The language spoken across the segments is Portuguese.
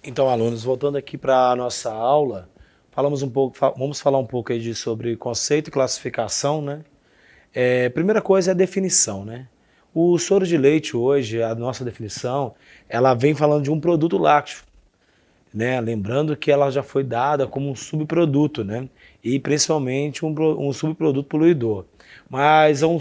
Então, alunos, voltando aqui para a nossa aula, vamos falar um pouco aí sobre conceito e classificação, né? Primeira coisa é a definição, né? O soro de leite hoje, a nossa definição, ela vem falando de um produto lácteo, né? Lembrando que ela já foi dada como um subproduto, né? E principalmente um subproduto poluidor. Mas é um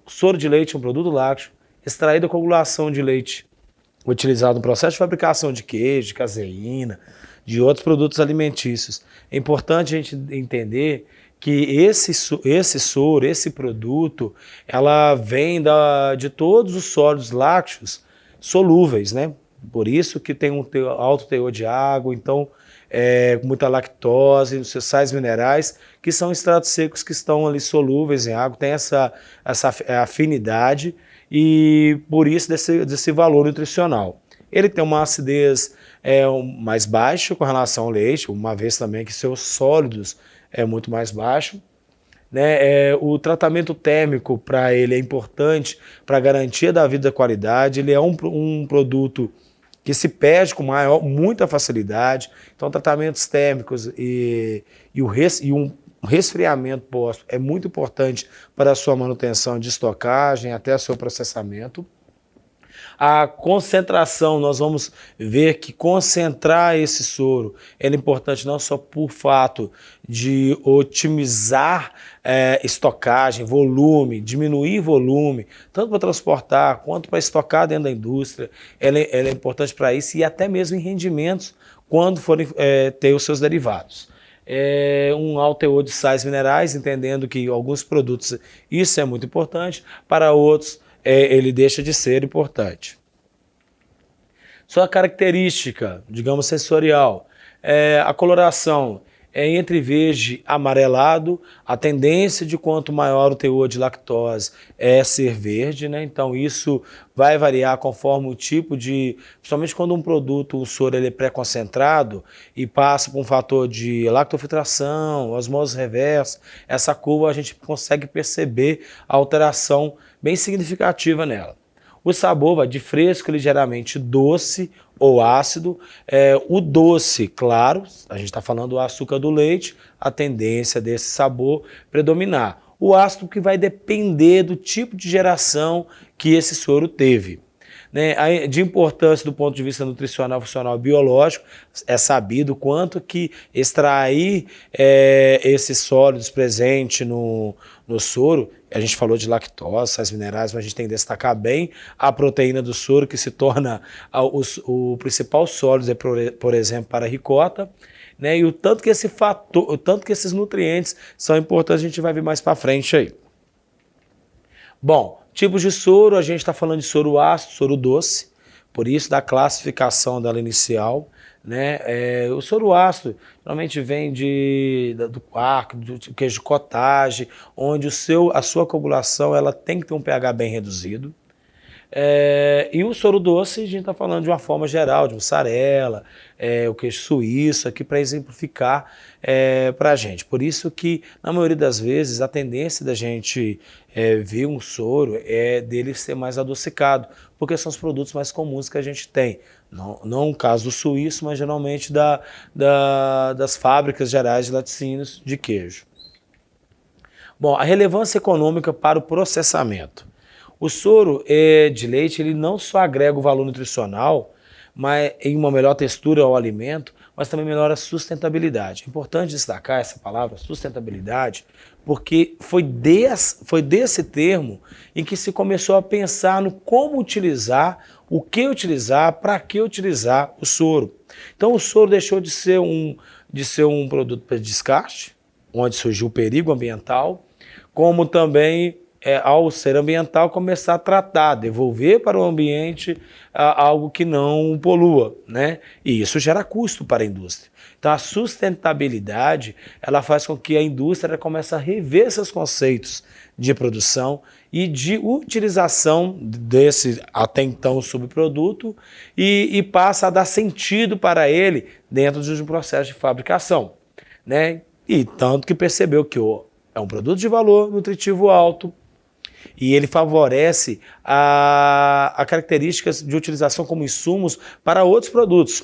soro de leite, um produto lácteo, extraído da coagulação de leite utilizado no processo de fabricação de queijo, de caseína, de outros produtos alimentícios. É importante a gente entender que esse soro, esse produto, ela vem de todos os sólidos lácteos solúveis, né? Por isso que tem um alto teor de água, então muita lactose, sais minerais, que são extratos secos que estão ali solúveis em água, tem essa afinidade e por isso desse valor nutricional. Ele tem uma acidez mais baixa com relação ao leite, uma vez também que seus sólidos é muito mais baixo. Né? O tratamento térmico para ele é importante para a garantia da vida e da qualidade. Ele é um produto que se perde com muita facilidade. Então, tratamentos térmicos e um resfriamento pós é muito importante para a sua manutenção de estocagem até o seu processamento. A concentração, nós vamos ver que concentrar esse soro é importante não só por fato de otimizar estocagem, volume, diminuir volume, tanto para transportar quanto para estocar dentro da indústria. Ela é importante para isso e até mesmo em rendimentos quando forem ter os seus derivados. Um alto teor de sais minerais, entendendo que alguns produtos isso é muito importante, para outros ele deixa de ser importante. Sua característica, digamos, sensorial, a coloração é entre verde e amarelado, a tendência de quanto maior o teor de lactose é ser verde, né? Então isso vai variar conforme o tipo principalmente quando um produto, o soro, ele é pré-concentrado e passa por um fator de lactofiltração, osmose reversa, essa curva a gente consegue perceber a alteração bem significativa nela. O sabor vai de fresco, ligeiramente doce ou ácido. O doce, claro, a gente está falando do açúcar do leite, a tendência desse sabor predominar. O ácido que vai depender do tipo de geração que esse soro teve. Né? De importância do ponto de vista nutricional, funcional e biológico, é sabido quanto que extrair esses sólidos presentes no soro, a gente falou de lactose, sais minerais, mas a gente tem que destacar bem a proteína do soro, que se torna o principal sólido, por exemplo, para a ricota, né? E o tanto que o tanto que esses nutrientes são importantes, a gente vai ver mais para frente aí. Bom, tipos de soro, a gente está falando de soro ácido, soro doce, por isso da classificação dela inicial. Né? O soro ácido normalmente vem do quark, do queijo cottage, onde a sua coagulação ela tem que ter um pH bem reduzido. E o soro doce, a gente está falando de uma forma geral, de mussarela, o queijo suíço, aqui para exemplificar para a gente. Por isso que, na maioria das vezes, a tendência da gente ver um soro é dele ser mais adocicado, porque são os produtos mais comuns que a gente tem. Não o caso do suíço, mas geralmente das fábricas gerais de laticínios de queijo. Bom, a relevância econômica para o processamento. O soro de leite ele não só agrega o valor nutricional, mas em uma melhor textura ao alimento, mas também melhora a sustentabilidade. É importante destacar essa palavra, sustentabilidade, porque foi desse termo em que se começou a pensar no como utilizar, o que utilizar, para que utilizar o soro. Então o soro deixou de ser um produto para descarte, onde surgiu o perigo ambiental, como também ao ser ambiental, começar a tratar, devolver para o ambiente algo que não polua, né? E isso gera custo para a indústria. Então a sustentabilidade, ela faz com que a indústria comece a rever seus conceitos de produção e de utilização desse até então subproduto e passa a dar sentido para ele dentro de um processo de fabricação, né? E tanto que percebeu que é um produto de valor nutritivo alto, e ele favorece a características de utilização como insumos para outros produtos.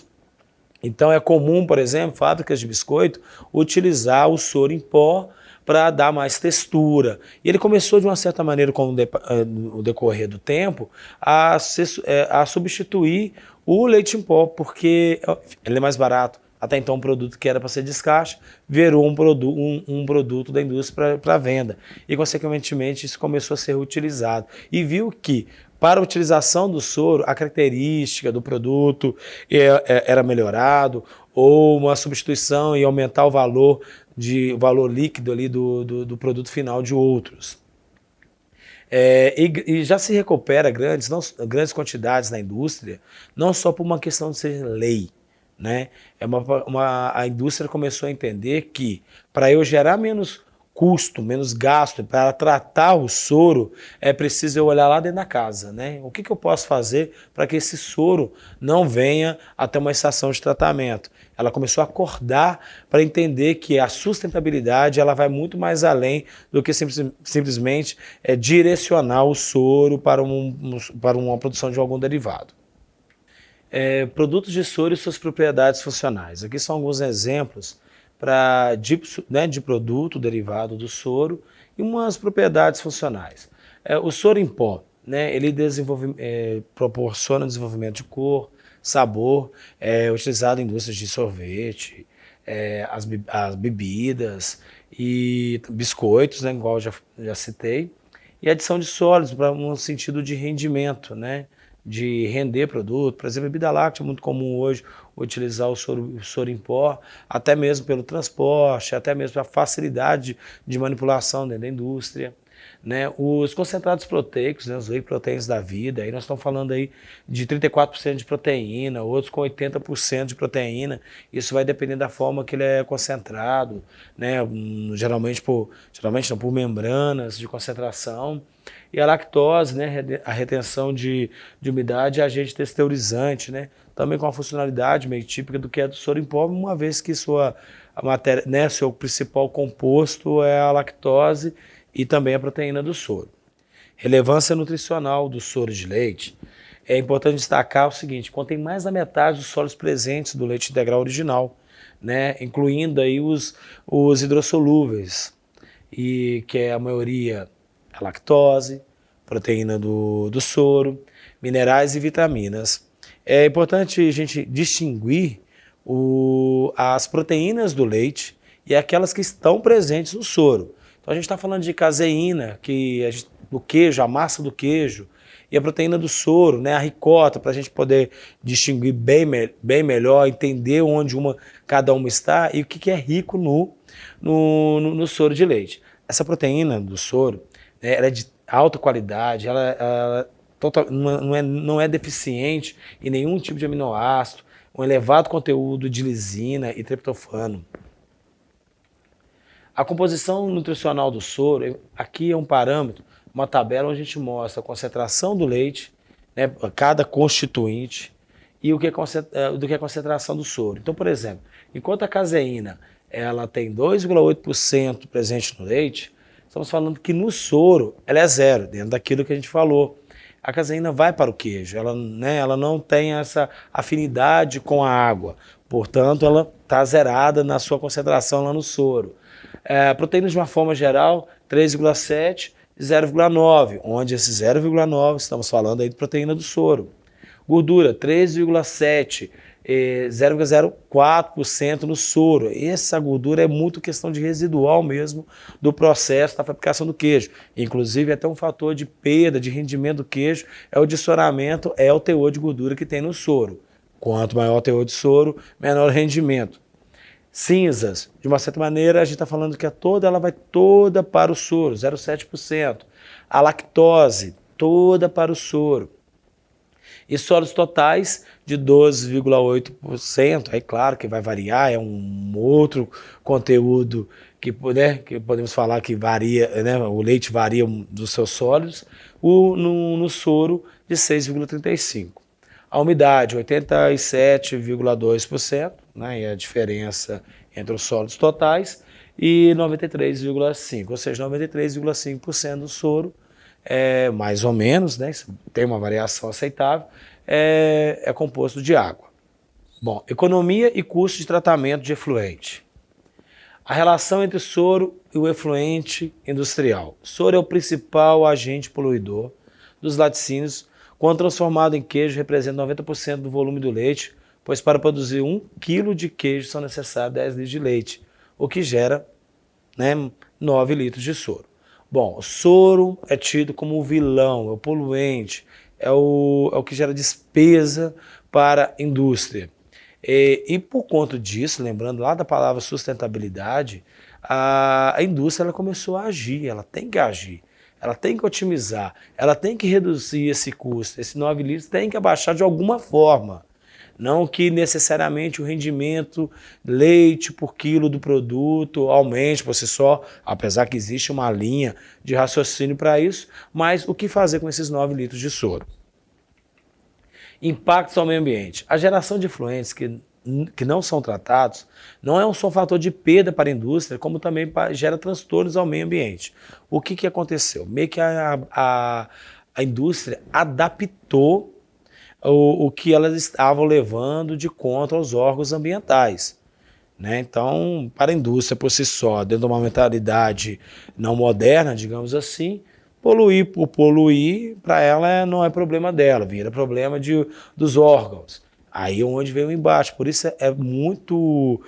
Então é comum, por exemplo, fábricas de biscoito utilizar o soro em pó para dar mais textura. E ele começou, de uma certa maneira, com o decorrer do tempo, a substituir o leite em pó, porque ele é mais barato. Até então, um produto que era para ser descarte virou um produto da indústria para venda. E, consequentemente, isso começou a ser utilizado. E viu que, para a utilização do soro, a característica do produto era melhorado, ou uma substituição e aumentar o valor líquido ali do produto final de outros. E já se recupera grandes quantidades na indústria, não só por uma questão de ser lei, né? A indústria começou a entender que, para eu gerar menos custo, menos gasto, para tratar o soro, é preciso eu olhar lá dentro da casa, né? O que eu posso fazer para que esse soro não venha até uma estação de tratamento? Ela começou a acordar para entender que a sustentabilidade ela vai muito mais além do que simplesmente direcionar o soro para uma produção de algum derivado. Produtos de soro e suas propriedades funcionais. Aqui são alguns exemplos de produto derivado do soro e umas propriedades funcionais. O soro em pó, né, ele proporciona desenvolvimento de cor, sabor, utilizado em indústrias de sorvete, as bebidas e biscoitos, né, igual eu já citei, e adição de sólidos para um sentido de rendimento, né, de render produto. Por exemplo, a bebida láctea é muito comum hoje utilizar o soro em pó, até mesmo pelo transporte, até mesmo pela facilidade de manipulação dentro da indústria. Né? Os concentrados proteicos, né, os whey proteins da vida, aí nós estamos falando aí de 34% de proteína, outros com 80% de proteína. Isso vai depender da forma que ele é concentrado, né? Geralmente não, por membranas de concentração. E a lactose, né, a retenção de umidade é agente texturizante, né? Também com uma funcionalidade meio típica do que é do soro em pó, uma vez que seu principal composto é a lactose e também a proteína do soro. Relevância nutricional do soro de leite. É importante destacar o seguinte: contém mais da metade dos sólidos presentes do leite integral original, né, incluindo aí os hidrossolúveis, e que é a maioria a lactose, proteína do soro, minerais e vitaminas. É importante a gente distinguir as proteínas do leite e aquelas que estão presentes no soro. Então a gente está falando de caseína, do queijo, a massa do queijo, e a proteína do soro, né, a ricota, para a gente poder distinguir bem melhor, entender onde cada uma está e o que é rico no soro de leite. Essa proteína do soro, né, ela é de alta qualidade, ela não é deficiente em nenhum tipo de aminoácido, um elevado conteúdo de lisina e triptofano. A composição nutricional do soro, aqui é um parâmetro, uma tabela onde a gente mostra a concentração do leite, né, cada constituinte, e do que é a concentração do soro. Então, por exemplo, enquanto a caseína ela tem 2,8% presente no leite, estamos falando que no soro ela é zero, dentro daquilo que a gente falou. A caseína vai para o queijo, ela não tem essa afinidade com a água, portanto ela está zerada na sua concentração lá no soro. Proteínas de uma forma geral, 3,7 e 0,9, onde esse 0,9 estamos falando aí de proteína do soro. Gordura, 3,7, 0,04% no soro. Essa gordura é muito questão de residual mesmo do processo da fabricação do queijo. Inclusive, até um fator de perda, de rendimento do queijo, é o dicionamento, é o teor de gordura que tem no soro. Quanto maior o teor de soro, menor o rendimento. Cinzas, de uma certa maneira, a gente está falando que ela vai toda para o soro, 0,7%. A lactose, toda para o soro. E sólidos totais de 12,8%. Aí, claro que vai variar, é um outro conteúdo que podemos falar que varia, né? O leite varia dos seus sólidos, no soro de 6,35%. A umidade, 87,2%, né, e a diferença entre os sólidos totais, e 93,5%, ou seja, 93,5% do soro, mais ou menos, né, tem uma variação aceitável, é composto de água. Bom, economia e custo de tratamento de efluente. A relação entre o soro e o efluente industrial. O soro é o principal agente poluidor dos laticínios. Quando transformado em queijo, representa 90% do volume do leite, pois para produzir 1 quilo de queijo são necessários 10 litros de leite, o que gera, né, 9 litros de soro. Bom, o soro é tido como o vilão, é o poluente, é o que gera despesa para a indústria. E por conta disso, lembrando lá da palavra sustentabilidade, a indústria ela começou a agir, ela tem que agir, ela tem que otimizar, ela tem que reduzir esse custo, esse 9 litros tem que abaixar de alguma forma. Não que necessariamente o rendimento leite por quilo do produto aumente por si só, apesar que existe uma linha de raciocínio para isso, mas o que fazer com esses 9 litros de soro? Impactos ao meio ambiente. A geração de efluentes que não são tratados não é só um fator de perda para a indústria, como também gera transtornos ao meio ambiente. O que aconteceu? Meio que a indústria adaptou o que elas estavam levando de conta aos órgãos ambientais. Né? Então, para a indústria por si só, dentro de uma mentalidade não moderna, digamos assim, poluir por poluir, para ela não é problema dela, vira problema dos órgãos. Aí é onde vem o embate. Por isso é muito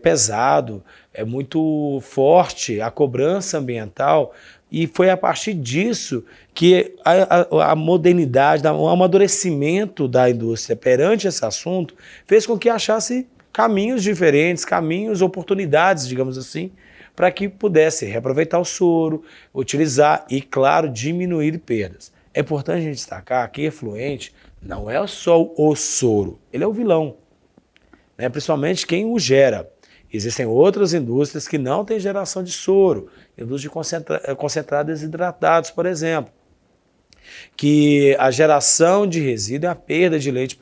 pesado, é muito forte a cobrança ambiental, e foi a partir disso que a modernidade, o amadurecimento da indústria perante esse assunto fez com que achasse caminhos diferentes, caminhos, oportunidades, digamos assim, para que pudesse reaproveitar o soro, utilizar e, claro, diminuir perdas. É importante a gente destacar que efluente não é só o soro, ele é o vilão, né? Principalmente quem o gera. Existem outras indústrias que não têm geração de soro, indústria de concentrados desidratados, por exemplo, que a geração de resíduo é a perda de leite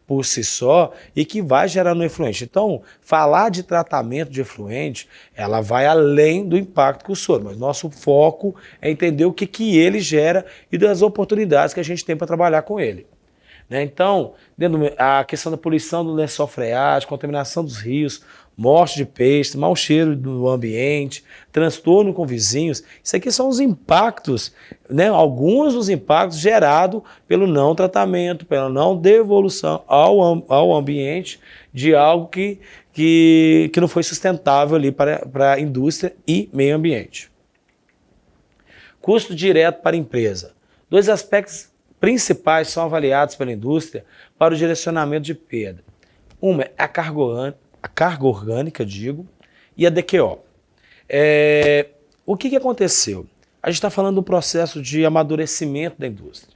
por si só e que vai gerar no efluente. Então, falar de tratamento de efluente, ela vai além do impacto que o soro, mas nosso foco é entender o que ele gera e das oportunidades que a gente tem para trabalhar com ele. Né? Então, a questão da poluição do lençol freático, contaminação dos rios, morte de peixes, mau cheiro do ambiente, transtorno com vizinhos, isso aqui são os impactos, né? Alguns dos impactos gerados pelo não tratamento, pela não devolução ao ambiente de algo que não foi sustentável ali para a indústria e meio ambiente. Custo direto para a empresa. 2 aspectos principais são avaliados pela indústria para o direcionamento de perda. Uma é a carga orgânica, e a DQO. O que aconteceu? A gente está falando do processo de amadurecimento da indústria.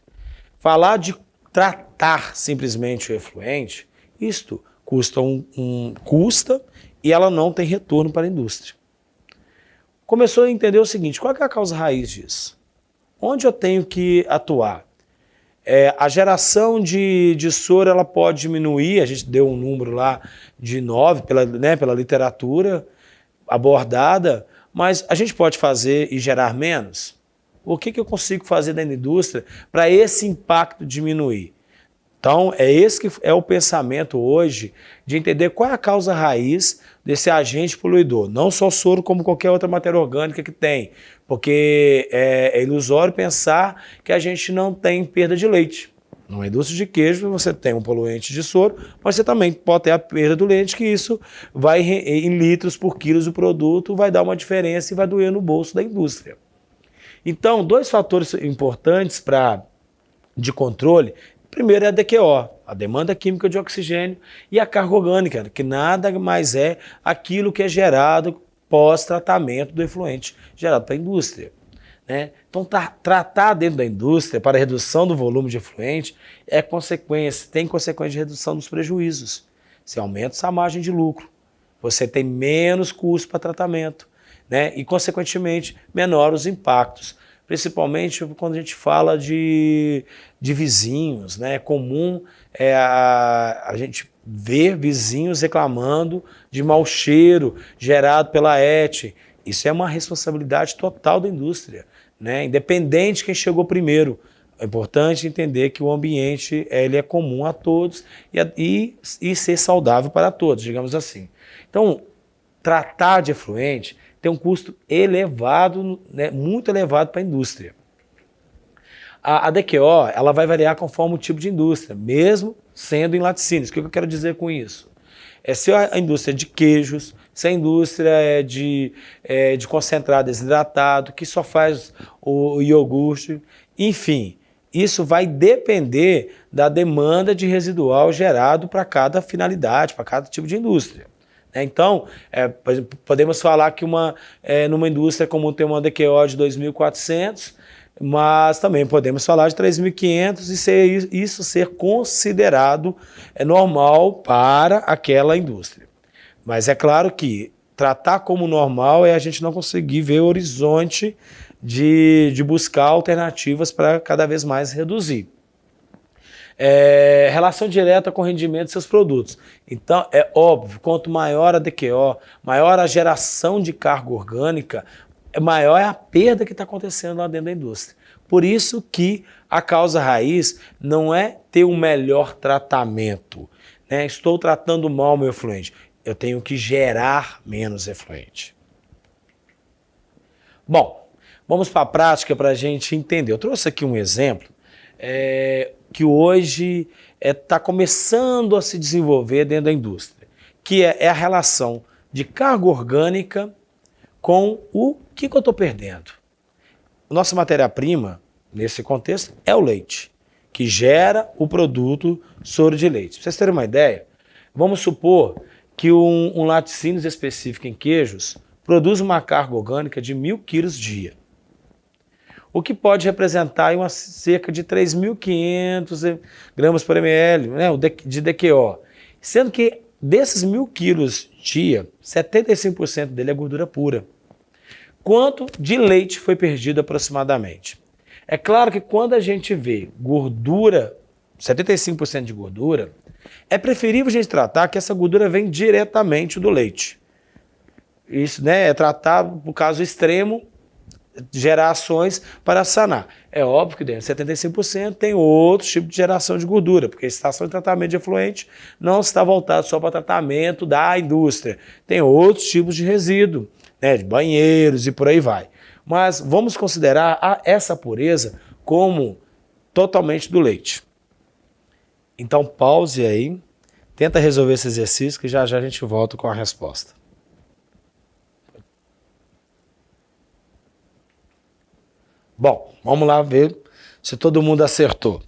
Falar de tratar simplesmente o efluente, isto custa e ela não tem retorno para a indústria. Começou a entender o seguinte, qual é a causa raiz disso? Onde eu tenho que atuar? A geração de soro ela pode diminuir, a gente deu um número lá de 9 pela literatura abordada, mas a gente pode fazer e gerar menos? O que eu consigo fazer da indústria para esse impacto diminuir? Então, esse que é o pensamento hoje de entender qual é a causa raiz desse agente poluidor. Não só o soro, como qualquer outra matéria orgânica que tem. Porque é ilusório pensar que a gente não tem perda de leite. Numa indústria de queijo, você tem um poluente de soro, mas você também pode ter a perda do leite, que isso vai em litros por quilo do produto, vai dar uma diferença e vai doer no bolso da indústria. Então, 2 fatores importantes de controle. Primeiro é a DQO, a demanda química de oxigênio, e a carga orgânica, que nada mais é aquilo que é gerado pós-tratamento do efluente gerado para a indústria. Né? Então, tratar dentro da indústria para a redução do volume de efluente tem consequência de redução dos prejuízos. Você aumenta essa margem de lucro, você tem menos custo para tratamento, né? E, consequentemente, menor os impactos. Principalmente quando a gente fala de vizinhos, né? É comum a gente ver vizinhos reclamando de mau cheiro gerado pela ET. Isso é uma responsabilidade total da indústria, né? Independente de quem chegou primeiro. É importante entender que o ambiente ele é comum a todos e ser saudável para todos, digamos assim. Então, tratar de efluente tem um custo elevado, né, muito elevado para a indústria. A DQO ela vai variar conforme o tipo de indústria, mesmo sendo em laticínios. O que eu quero dizer com isso? Se a indústria é de queijos, se a indústria é de concentrado desidratado, que só faz o iogurte, enfim, isso vai depender da demanda de residual gerado para cada finalidade, para cada tipo de indústria. Então, por exemplo, podemos falar que numa indústria comum tem uma DQO de 2.400, mas também podemos falar de 3.500 e isso ser considerado normal para aquela indústria. Mas é claro que tratar como normal é a gente não conseguir ver o horizonte de buscar alternativas para cada vez mais reduzir. Relação direta com o rendimento de seus produtos. Então, é óbvio, quanto maior a DQO, maior a geração de carga orgânica, maior é a perda que está acontecendo lá dentro da indústria. Por isso que a causa raiz não é ter um melhor tratamento, né? Estou tratando mal meu efluente, eu tenho que gerar menos efluente. Bom, vamos para a prática para a gente entender. Eu trouxe aqui um exemplo que hoje está começando a se desenvolver dentro da indústria, que é a relação de carga orgânica com o que eu estou perdendo. Nossa matéria-prima, nesse contexto, é o leite, que gera o produto soro de leite. Para vocês terem uma ideia, vamos supor que um laticínios específico em queijos produz uma carga orgânica de 1.000 quilos dia, o que pode representar cerca de 3.500 gramas por ml, né, de DQO, sendo que desses 1.000 quilos dia, 75% dele é gordura pura. Quanto de leite foi perdido aproximadamente? É claro que quando a gente vê gordura, 75% de gordura, é preferível a gente tratar que essa gordura vem diretamente do leite. Isso, né, é tratar, no caso extremo, gerar ações para sanar. É óbvio que dentro de 75% tem outro tipo de geração de gordura, porque a estação de tratamento de efluente não está voltada só para tratamento da indústria. Tem outros tipos de resíduo, né, de banheiros e por aí vai. Mas vamos considerar essa pureza como totalmente do leite. Então pause aí, tenta resolver esse exercício que já já a gente volta com a resposta. Bom, vamos lá ver se todo mundo acertou.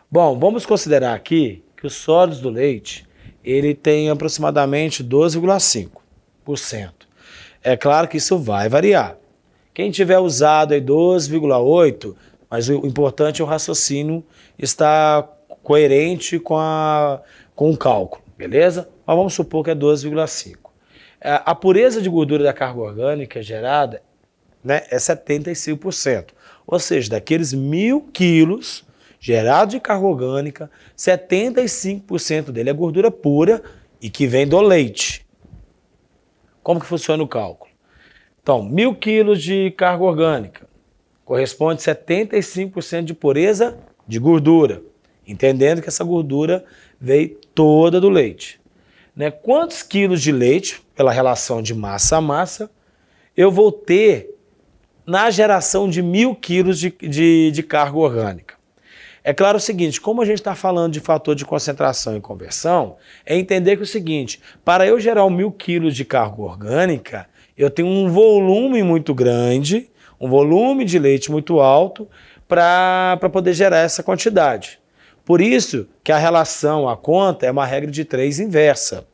Bom, vamos considerar aqui que os sólidos do leite, ele tem aproximadamente 12,5%. É claro que isso vai variar. Quem tiver usado aí 12,8%, mas o importante é o raciocínio estar coerente com o cálculo, beleza? Mas vamos supor que é 12,5%. A pureza de gordura da carga orgânica gerada, né, é 75%. Ou seja, daqueles 1.000 quilos gerados de carga orgânica, 75% dele é gordura pura e que vem do leite. Como que funciona o cálculo? Então, 1.000 quilos de carga orgânica corresponde a 75% de pureza de gordura, entendendo que essa gordura veio toda do leite. Né? Quantos quilos de leite, pela relação de massa a massa, eu vou ter na geração de 1.000 quilos de carga orgânica? É claro o seguinte, como a gente está falando de fator de concentração e conversão, é entender que é o seguinte, para eu gerar 1.000 quilos de carga orgânica, eu tenho um volume muito grande, um volume de leite muito alto para poder gerar essa quantidade. Por isso que a relação, a conta, é uma regra de 3 inversa.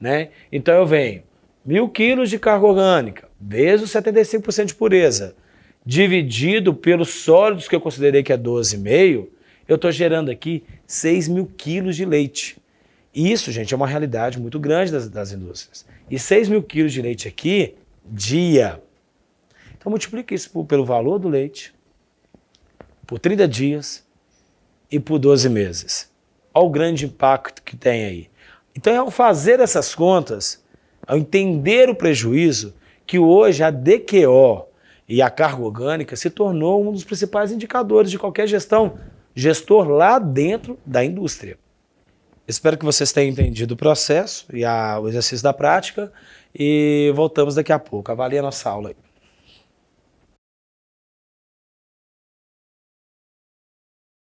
Né? Então eu venho 1.000 quilos de carga orgânica, vezes os 75% de pureza, dividido pelos sólidos que eu considerei que é 12,5%, eu estou gerando aqui 6.000 quilos de leite. Isso, gente, é uma realidade muito grande das indústrias. E 6.000 quilos de leite aqui, dia. Então multiplica isso pelo valor do leite, por 30 dias e por 12 meses. Olha o grande impacto que tem aí. Então, ao fazer essas contas, ao entender o prejuízo, que hoje a DQO e a carga orgânica se tornou um dos principais indicadores de qualquer gestor lá dentro da indústria. Espero que vocês tenham entendido o processo e o exercício da prática e voltamos daqui a pouco. Avalie a nossa aula aí.